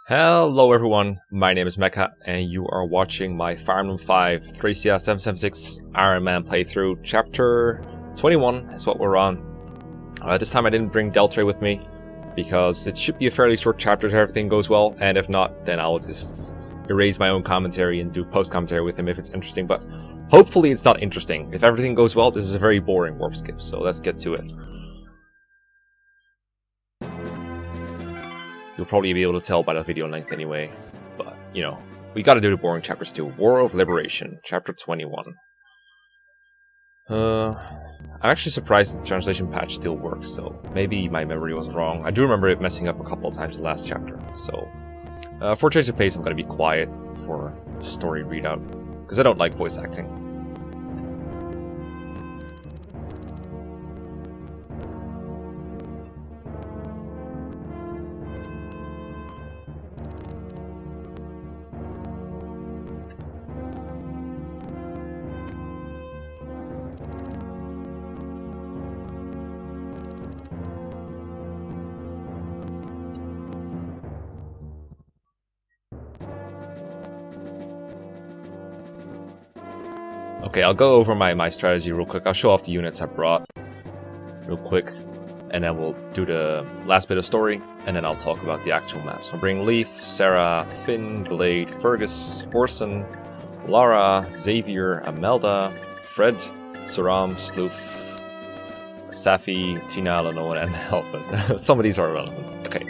Hello everyone, my name is Mekkah and you are watching my Fire Emblem 5 Thracia 776 Iron Man playthrough. Chapter 21 is what we're on. This time I didn't bring Deltre with me because it should be a fairly short chapter if everything goes well, and if not then I'll just erase my own commentary and do post-commentary with him if it's interesting, but hopefully it's not interesting. If everything goes well, this is a very boring warp skip, so let's get to it. You'll probably be able to tell by the video length anyway, but, you know, we gotta do the boring chapters too. War of Liberation, Chapter 21. I'm actually surprised the translation patch still works, so maybe my memory was wrong. I do remember it messing up a couple of times in the last chapter, so... for change of pace, I'm gonna be quiet for the story readout, because I don't like voice acting. Okay, I'll go over my strategy real quick. I'll show off the units I brought real quick, and then we'll do the last bit of story, and then I'll talk about the actual map. So I'll bring Leaf, Sarah, Finn, Glade, Fergus, Orson, Lara, Xavier, Amelda, Fred, Saram, Sloof, Safi, Tina, Lenoa, and Elfin. Some of these are irrelevant. Okay.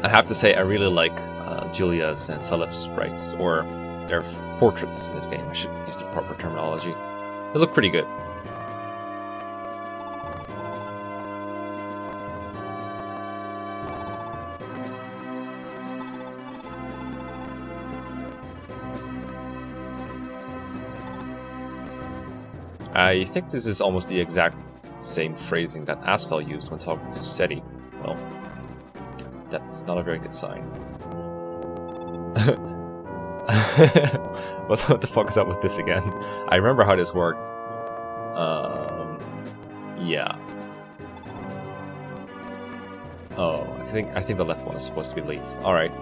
I have to say, I really like Julia's and Salif's sprites, or their portraits in this game. I should use the proper terminology. They look pretty good. I think this is almost the exact same phrasing that Asphalt used when talking to Seti. Well, that's not a very good sign. What the fuck is up with this again? I remember how this worked. Yeah. Oh, I think the left one is supposed to be Leaf. Alright.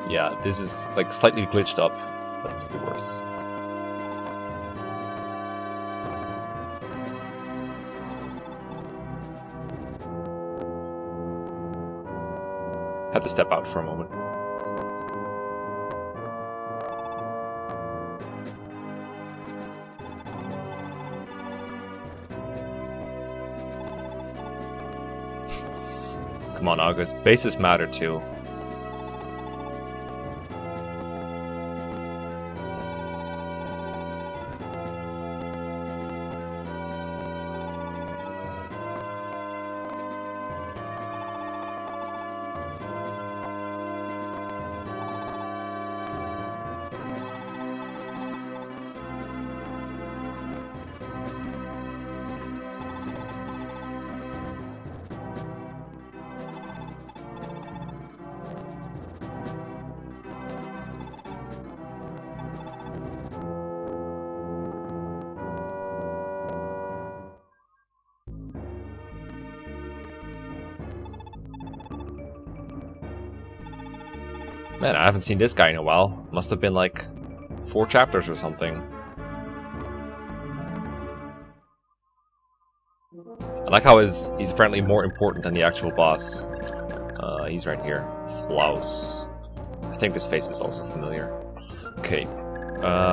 Yeah, this is like slightly glitched up, but it could be worse. Had to step out for a moment. Come on, August. Bases matter too. Man, I haven't seen this guy in a while. Must have been like 4 chapters or something. I like how he's apparently more important than the actual boss. He's right here. Flaus. I think this face is also familiar. Okay.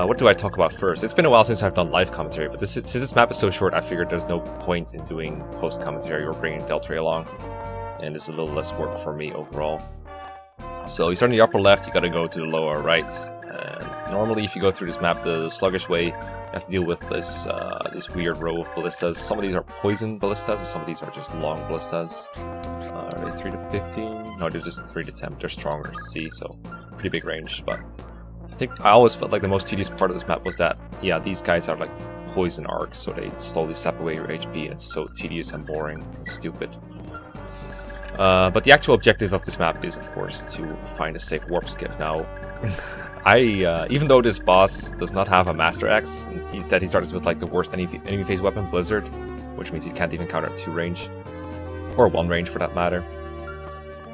What do I talk about first? It's been a while since I've done live commentary, but since this map is so short, I figured there's no point in doing post-commentary or bringing Deltre along. And it's a little less work for me overall. So you start in the upper left, you gotta go to the lower right. And normally if you go through this map the sluggish way, you have to deal with this this weird row of ballistas. Some of these are poison ballistas, and some of these are just long ballistas. Are they 3 to 15? No, they're just 3 to 10. They're stronger, see, so pretty big range, but think I always felt like the most tedious part of this map was that, yeah, these guys are like poison arcs, so they slowly sap away your HP, and it's so tedious and boring and stupid. But the actual objective of this map is, of course, to find a safe warp skip. Now, even though this boss does not have a Master Axe, instead he starts with like the worst enemy phase weapon, Blizzard, which means he can't even counter at 2 range, or 1 range for that matter.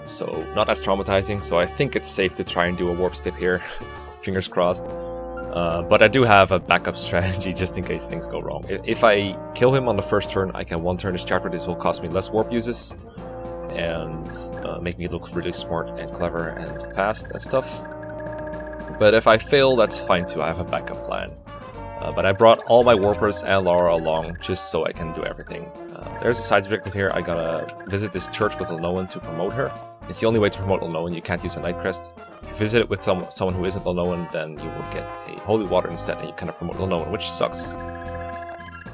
So not as traumatizing. So I think it's safe to try and do a warp skip here, fingers crossed. But I do have a backup strategy just in case things go wrong. If I kill him on the first turn, I can 1 turn his chapter. This will cost me less warp uses and make me look really smart and clever and fast and stuff. But if I fail, that's fine too. I have a backup plan. But I brought all my warpers and Laura along just so I can do everything. There's a side objective here. I gotta visit this church with Lnowen to promote her. It's the only way to promote Lnowen. You can't use a Night Crest. If you visit it with someone who isn't Lnowen, then you will get a Holy Water instead, and you cannot promote Lnowen, which sucks.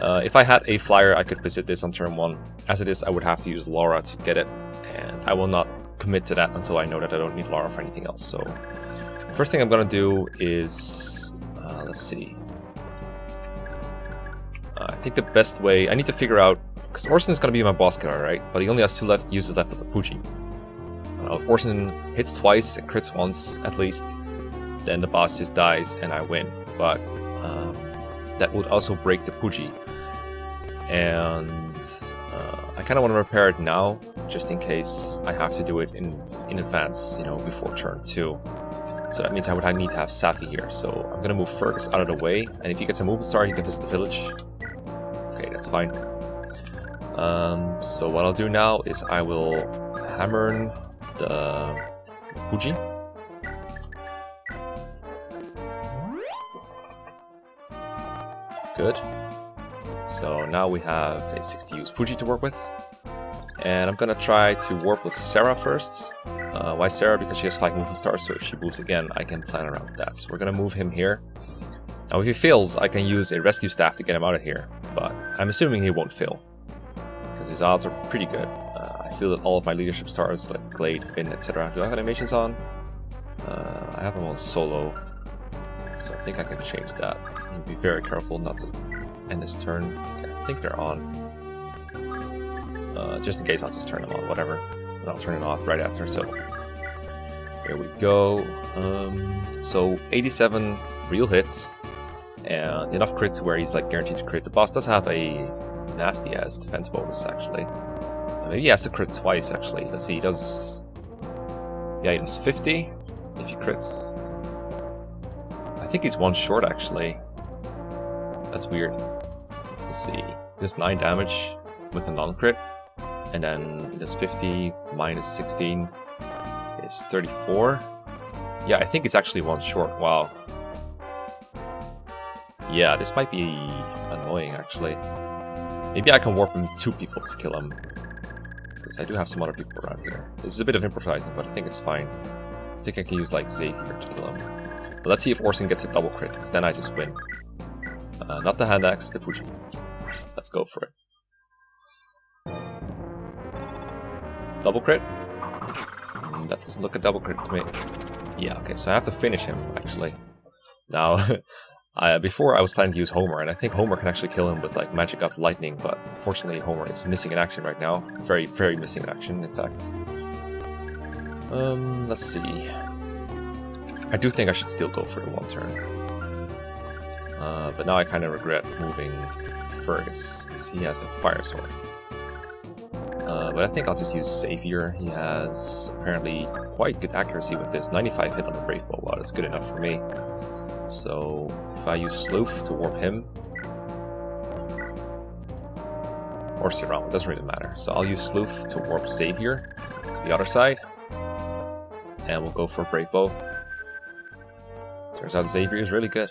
If I had a flyer, I could visit this on turn 1. As it is, I would have to use Laura to get it, and I will not commit to that until I know that I don't need Laura for anything else. So, first thing I'm gonna do is, let's see. I think the best way, I need to figure out, because Orson is gonna be my boss killer, right? But he only has 2 uses left of the Pugi. If Orson hits twice and crits once, at least, then the boss just dies and I win. But that would also break the Pugi. And I kind of want to repair it now, just in case I have to do it in advance, you know, before turn 2. So that means I would need to have Safi here. So I'm going to move Fergus out of the way, and if he gets a movement star, he can visit the village. Okay, that's fine. So what I'll do now is I will hammer the Pugi. Good. So now we have a 60 use Pugi to work with. And I'm gonna try to warp with Sarah first. Why Sarah? Because she has 5 movement stars, so if she moves again, I can plan around that. So we're gonna move him here. Now if he fails, I can use a rescue staff to get him out of here. But I'm assuming he won't fail, because his odds are pretty good. I feel that all of my leadership stars, like Glade, Finn, etc. Do I have animations on? I have them on solo, so I think I can change that. And be very careful not to end this turn. I think they're on. Just in case, I'll just turn them on, whatever. And I'll turn it off right after, so... Here we go. So, 87 real hits, and enough crit to where he's like guaranteed to crit. The boss does have a nasty-ass defense bonus, actually. Maybe he has to crit twice, actually. Let's see, he does... Yeah, he does 50 if he crits. I think he's 1 short, actually. That's weird. Let's see. He does 9 damage with a non-crit. And then he does 50 minus 16 is 34. Yeah, I think it's actually 1 short. Wow. Yeah, this might be annoying, actually. Maybe I can warp him 2 people to kill him. Because I do have some other people around here. This is a bit of improvising, but I think it's fine. I think I can use, like, Xavier to kill him. But let's see if Orson gets a double crit, because then I just win. Not the hand axe, the Pugi. Let's go for it. Double crit? That doesn't look a double crit to me. Yeah, okay, so I have to finish him, actually. Now, before I was planning to use Homer, and I think Homer can actually kill him with, like, magic up lightning, but unfortunately Homer is missing in action right now. Very, very missing in action, in fact. Let's see. I do think I should still go for the 1 turn. But now I kind of regret moving Fergus, because he has the fire sword. But I think I'll just use Xavier. He has apparently quite good accuracy with this. 95 hit on the Brave Bow. Wow, that's good enough for me. So if I use Sloof to warp him, or Siram, it doesn't really matter. So I'll use Sloof to warp Xavier to the other side, and we'll go for Brave Bow. Turns out Xavier is really good.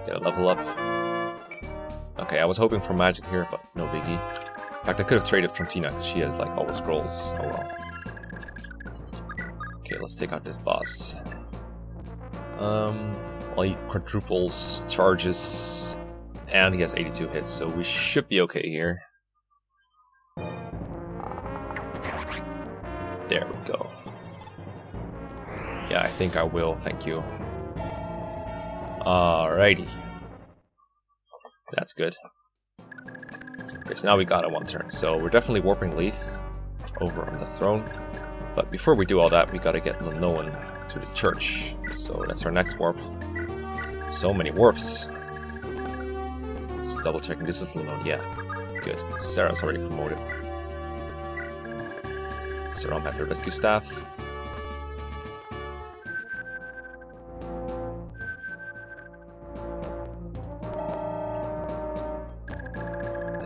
Get a level up. Okay, I was hoping for magic here, but no biggie. In fact, I could have traded from Tina, because she has like all the scrolls. Oh well. Okay, let's take out this boss. Well, he quadruples charges, and he has 82 hits, so we should be okay here. There we go. Yeah, I think I will, thank you. Alrighty. That's good. Okay, so now we got it 1 turn. So we're definitely warping Leaf over on the throne. But before we do all that, we gotta get Lenoan to the church. So that's our next warp. So many warps. Just double checking, this is Lenoan, yeah. Good. Sarah's already promoted. Sarah at the rescue staff.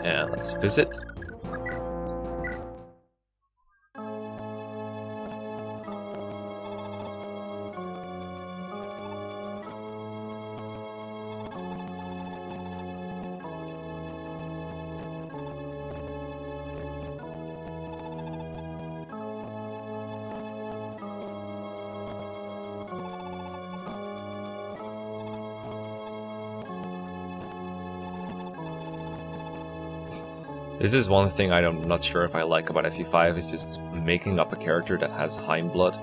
And let's visit. This is one thing I'm not sure if I like about FE5, is just making up a character that has Heimblood.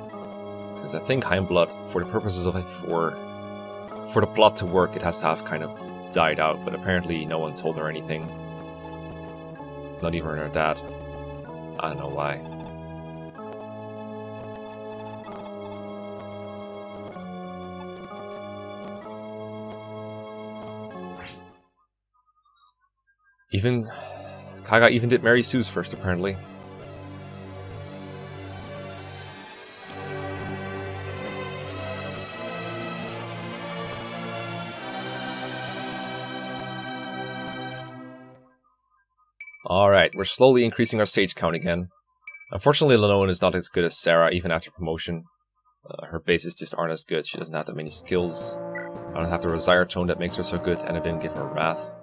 Because I think Heimblood, for the purposes of it, for the plot to work, it has to have kind of died out, but apparently no one told her anything. Not even her dad. I don't know why. Kaga even did marry Sue's first, apparently. Alright, we're slowly increasing our stage count again. Unfortunately, Lenoan is not as good as Sarah, even after promotion. Her bases just aren't as good, she doesn't have that many skills. I don't have the Rosire tone that makes her so good, and I didn't give her Wrath.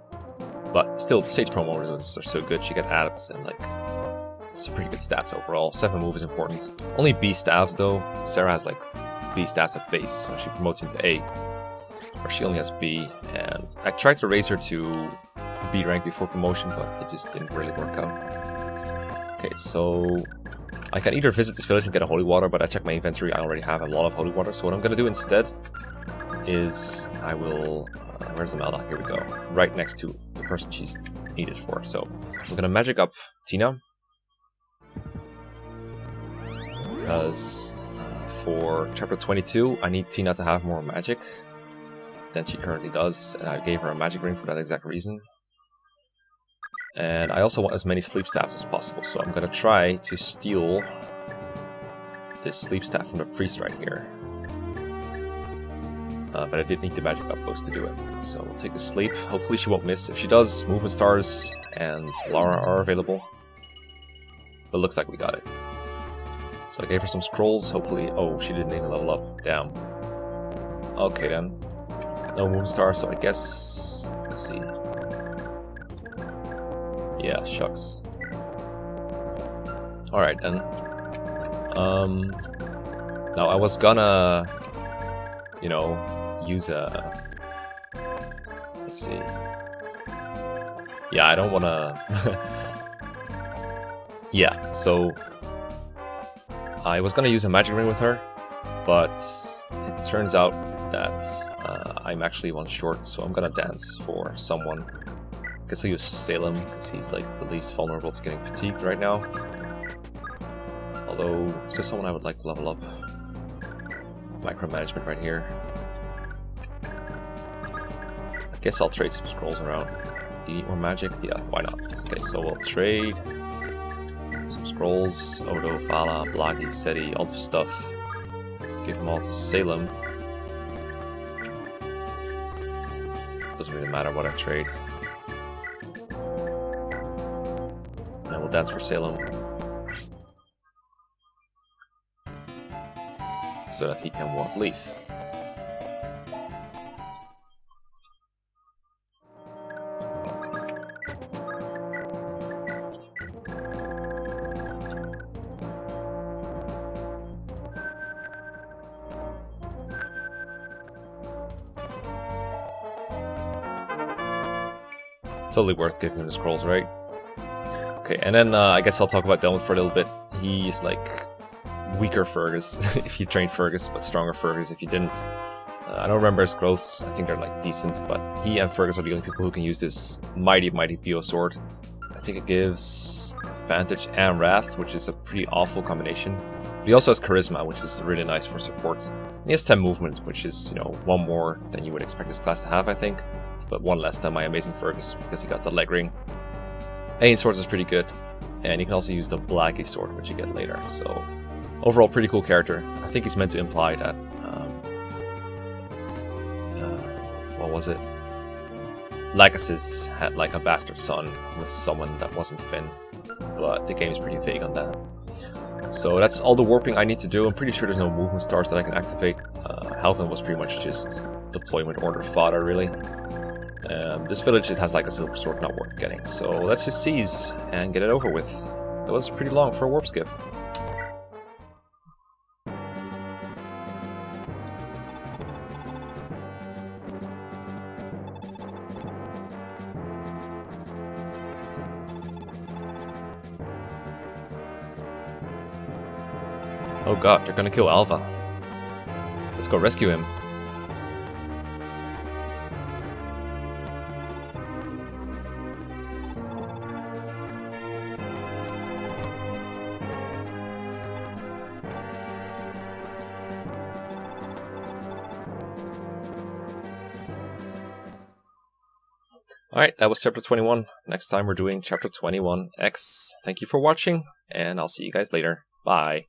But still, the stage promos are so good, she got added, and like, it's pretty good stats overall. 7 move is important. Only B staffs though. Sarah has like B stats at base, so she promotes into A. Or she only has B, and I tried to raise her to B rank before promotion, but it just didn't really work out. Okay, so I can either visit this village and get a holy water, but I checked my inventory, I already have a lot of holy water, so what I'm gonna do instead is I will... where's the Melda? Here we go. Right next to the person she's needed for. So I'm gonna magic up Tina. Because for chapter 22, I need Tina to have more magic than she currently does. And I gave her a magic ring for that exact reason. And I also want as many sleep staffs as possible. So I'm gonna try to steal this sleep staff from the priest right here. But I did need the magic outpost to do it. So we'll take a sleep. Hopefully she won't miss. If she does, movement stars and Lara are available. But looks like we got it. So I gave her some scrolls. Hopefully... oh, she didn't even level up. Damn. Okay then. No movement stars, so I guess... let's see. Yeah, shucks. Alright then. Now I was gonna... you know... use a... let's see. Yeah, I don't wanna... yeah, so... I was gonna use a magic ring with her, but it turns out that I'm actually one short, so I'm gonna dance for someone. I guess I'll use Salem, because he's like the least vulnerable to getting fatigued right now. Although, is there someone I would like to level up? Micromanagement right here. I guess I'll trade some scrolls around. Do you need more magic? Yeah, why not? Okay, so we'll trade some scrolls. Odo, Fala, Blagi, Seti, all the stuff. Give them all to Salem. Doesn't really matter what I trade. And we'll dance for Salem. So that he can walk Leaf. Totally worth giving him the scrolls, right? Okay, and then I guess I'll talk about Delvin for a little bit. He's like weaker Fergus if you trained Fergus, but stronger Fergus if you didn't. I don't remember his growths. I think they're like decent, but he and Fergus are the only people who can use this mighty Bio sword. I think it gives advantage and wrath, which is a pretty awful combination. But he also has charisma, which is really nice for support. And he has 10 movement, which is, you know, 1 more than you would expect this class to have, I think. But 1 less than my amazing Fergus, because he got the leg ring. Ain swords is pretty good, and you can also use the Blackie sword, which you get later. So overall, pretty cool character. I think he's meant to imply that what was it? Lachesis had like a bastard son with someone that wasn't Finn, but the game's pretty vague on that. So that's all the warping I need to do. I'm pretty sure there's no movement stars that I can activate. Halvin was pretty much just deployment order fodder, really. This village, it has like a silver sword, not worth getting. So let's just seize and get it over with. That was pretty long for a warp skip. Oh god, they're gonna kill Alva. Let's go rescue him. Alright, that was chapter 21. Next time we're doing chapter 21X. Thank you for watching, and I'll see you guys later. Bye.